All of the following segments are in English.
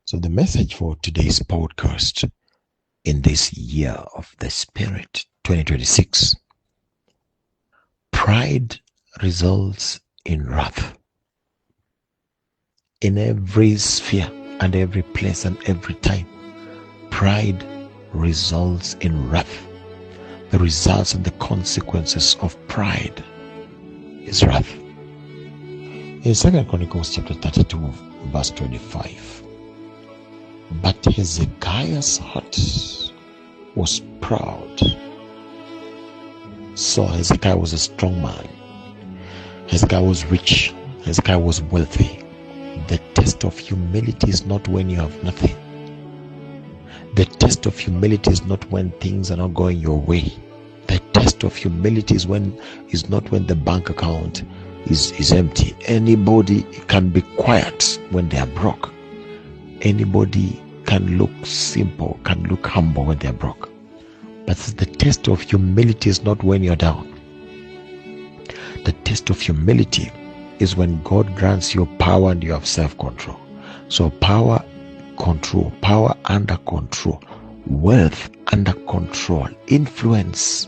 So the message for today's podcast in this year of the Spirit 2026, pride results in wrath. In every sphere and every place and every time, pride results in wrath. The results and the consequences of pride is wrath. In 2 Chronicles chapter 32 verse 25, but Hezekiah's heart was proud. So Hezekiah was a strong man. Hezekiah was rich. Hezekiah was wealthy. The test of humility is not when you have nothing. The test of humility is not when things are not going your way. The test of humility is not when the bank account is empty. Anybody can be quiet when they are broke. Anybody can look simple, can look humble when they are broke. But the test of humility is not when you're down. The test of humility is when God grants you power and you have self-control. So power, control, power under control, wealth under control, influence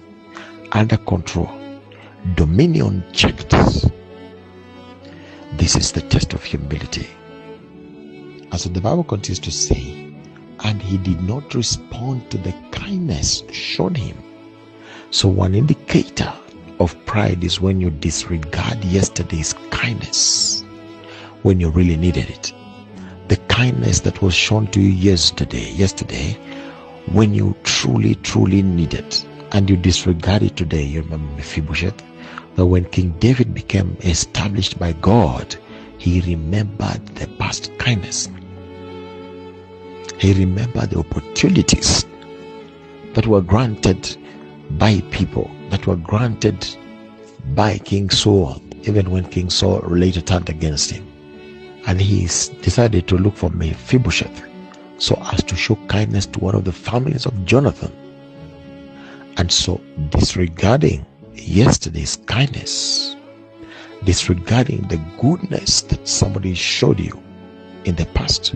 under control, dominion checked. This is the test of humility. And so the Bible continues to say, and he did not respond to the kindness shown him. So one indicator of pride is when you disregard yesterday's kindness when you really needed it. The kindness that was shown to you yesterday when you truly needed, and you disregard it today. You remember Mephibosheth, that when King David became established by God, he remembered the past kindness. He remembered the opportunities that were granted by people, that were granted by King Saul, even when King Saul later turned against him. And he decided to look for Mephibosheth so as to show kindness to one of the families of Jonathan. And so disregarding yesterday's kindness, disregarding the goodness that somebody showed you in the past,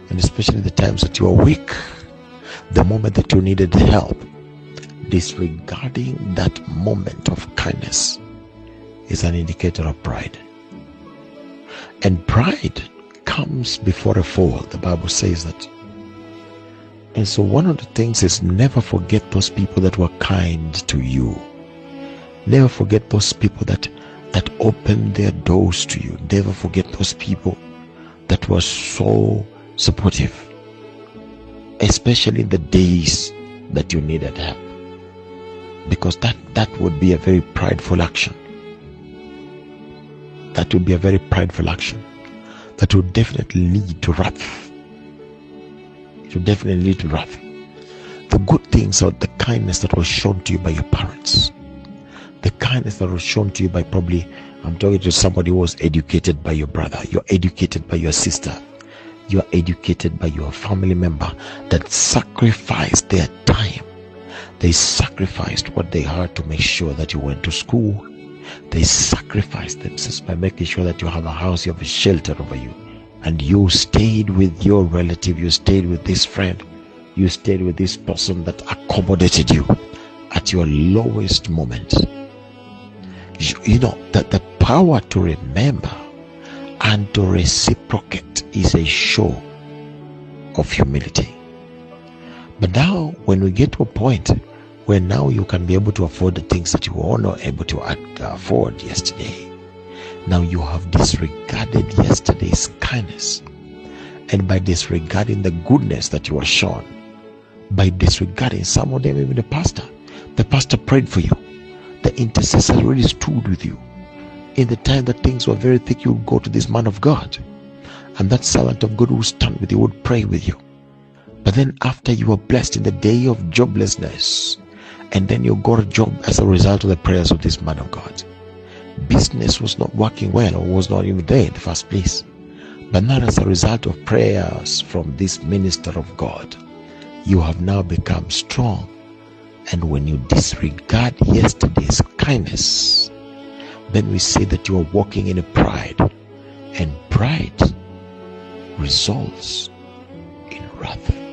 and especially the times that you were weak, the moment that you needed help, disregarding that moment of kindness is an indicator of pride. And pride comes before a fall. The Bible says that. And so one of the things is never forget those people that were kind to you. Never forget those people that opened their doors to you. Never forget those people that were so supportive, especially in the days that you needed help, because that would be a very prideful action. That would be a very prideful action that would definitely lead to wrath. It would definitely lead to wrath. The good things are the kindness that was shown to you by your parents, the kindness that was shown to you by, probably I'm talking to somebody who was educated by your brother, you're educated by your sister, you are educated by your family member that sacrificed their time. They sacrificed what they had to make sure that you went to school. They sacrificed themselves by making sure that you have a house, you have a shelter over you. And you stayed with your relative, you stayed with this friend, you stayed with this person that accommodated you at your lowest moment. You know that the power to remember and to reciprocate is a show of humility. But now when we get to a point where now you can be able to afford the things that you were not able to afford yesterday, now you have disregarded yesterday's kindness, and by disregarding the goodness that you were shown, by disregarding some of them, even the pastor prayed for you, the intercessor really stood with you. In the time that things were very thick, you would go to this man of God, and that servant of God would stand with you, would pray with you. But then after you were blessed in the day of joblessness, and then you got a job as a result of the prayers of this man of God, business was not working well, or was not even there in the first place, but now as a result of prayers from this minister of God, you have now become strong. And when you disregard yesterday's kindness, then we say that you are walking in a pride, and pride results wrath.